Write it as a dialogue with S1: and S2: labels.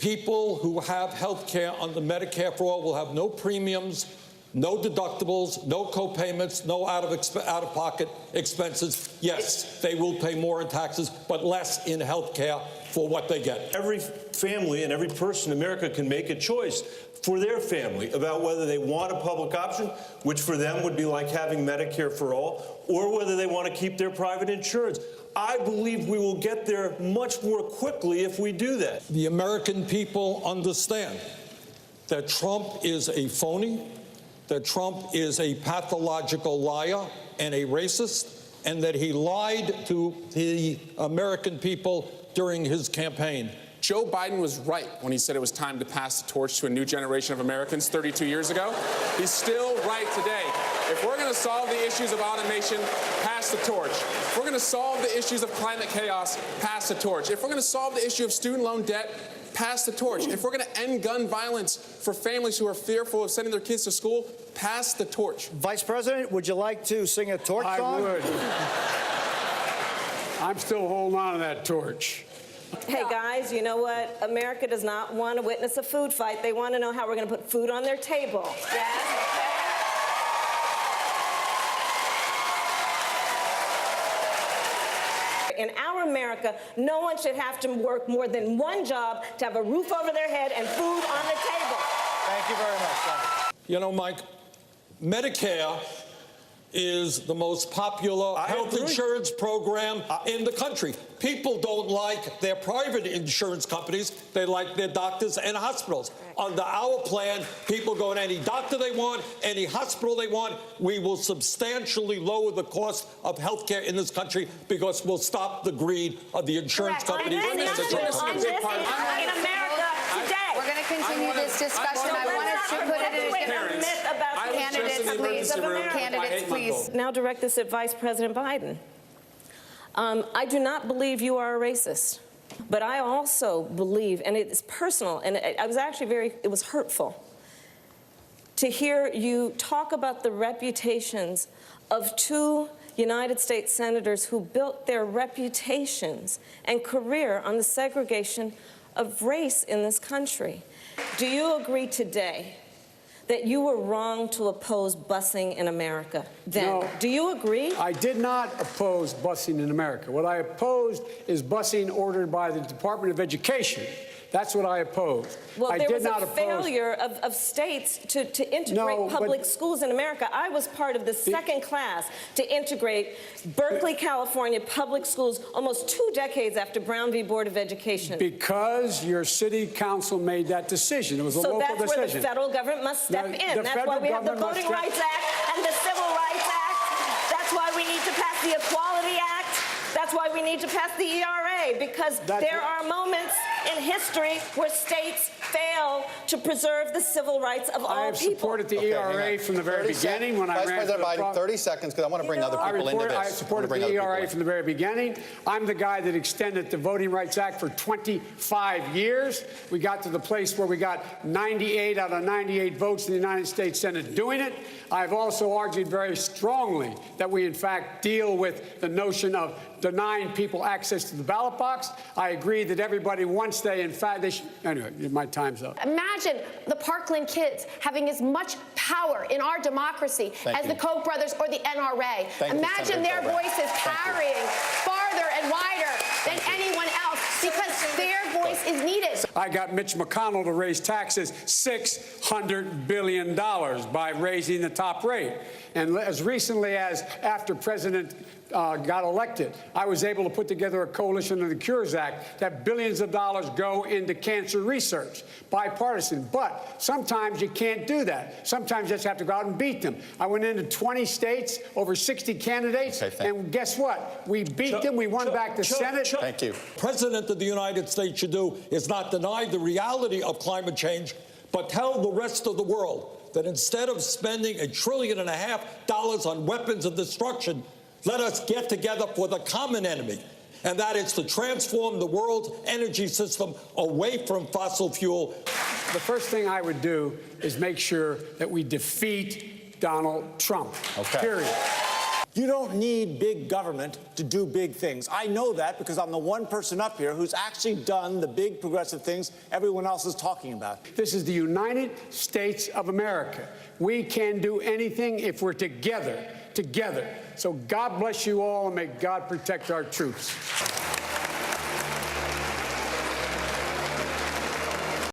S1: People who have health care under Medicare for All will have no premiums, no deductibles, no co-payments, no out-of-pocket expenses. Yes, they will pay more in taxes, but less in health care for what they get.
S2: Every family and every person in America can make a choice for their family about whether they want a public option, which for them would be like having Medicare for all, or whether they want to keep their private insurance. I believe we will get there much more quickly if we do that.
S1: The American people understand that Trump is a phony, that Trump is a pathological liar and a racist, and that he lied to the American people during his campaign.
S3: Joe Biden was right when he said it was time to pass the torch to a new generation of Americans 32 years ago. He's still right today. If we're going to solve the issues of automation, pass the torch. If we're going to solve the issues of climate chaos, pass the torch. If we're going to solve the issue of student loan debt, pass the torch. If we're going to end gun violence for families who are fearful of sending their kids to school, pass the torch.
S4: Vice President, would you like to sing a torch song?
S5: I would. I'm still holding on to that torch.
S6: Hey, guys, you know what? America does not want to witness a food fight. They want to know how we're going to put food on their table. Yes? In our America, no one should have to work more than one job to have a roof over their head and food on the table.
S4: Thank you very much, Senator.
S1: You know, Mike, Medicare is the most popular health insurance program in the country. People don't like their private insurance companies. They like their doctors and hospitals. Right. Under our plan, people go to any doctor they want, any hospital they want. We will substantially lower the cost of health care in this country because we'll stop the greed of the insurance companies and the drug companies.
S6: In America today.
S7: We're going to continue this discussion. I wanted to put it in candidates, please.
S6: Now direct this at Vice President Biden. I do not believe you are a racist, but I also believe, and it's personal, and I was actually it was hurtful to hear you talk about the reputations of two United States senators who built their reputations and career on the segregation of race in this country. Do you agree today that you were wrong to oppose busing in America then?
S5: No,
S6: do you agree?
S5: I did not oppose busing in America. What I opposed is busing ordered by the Department of Education. That's what I opposed.
S6: Well, there was a failure of states to integrate public schools in America. I was part of the second class to integrate Berkeley, California public schools almost 2 decades after Brown v. Board of Education.
S5: Because your city council made that decision. It was a local decision.
S6: So that's where the federal government must step in. That's why we have the Voting Rights Act and the Civil Rights Act. That's why we need to pass the Equality Act. That's why we need to pass the ERA, because there are moments in history where states fail to preserve the civil rights of all people.
S5: I have supported the ERA from the very beginning when I ran
S8: Vice President Biden, 30 seconds, because I want to bring other people into this.
S5: I supported the ERA from the very beginning. I'm the guy that extended the Voting Rights Act for 25 years. We got to the place where we got 98 out of 98 votes in the United States Senate doing it. I've also argued very strongly that we, in fact, deal with the notion of denying people access to the ballot box. I agree that everybody, once they, in fact, they should. Anyway, my time's up.
S7: Imagine the Parkland kids having as much power in our democracy as the Koch brothers or the NRA. Imagine their voices carrying farther and wider than anyone else, because their voice is needed.
S5: I got Mitch McConnell to raise taxes $600 billion by raising the top rate. And as recently as after President got elected, I was able to put together a coalition of the Cures Act that billions of dollars go into cancer research, bipartisan. But sometimes you can't do that. Sometimes you just have to go out and beat them. I went into 20 states, over 60 candidates, and guess what? We beat them. We won back the Senate.
S8: Thank you.
S1: President of the United States should do is not deny the reality of climate change, but tell the rest of the world that instead of spending $1.5 trillion on weapons of destruction, let us get together for the common enemy, and that is to transform the world's energy system away from fossil fuel.
S5: The first thing I would do is make sure that we defeat Donald Trump. Period.
S9: You don't need big government to do big things. I know that because I'm the one person up here who's actually done the big progressive things everyone else is talking about.
S5: This is the United States of America. We can do anything if we're together. So God bless you all, and may God protect our troops.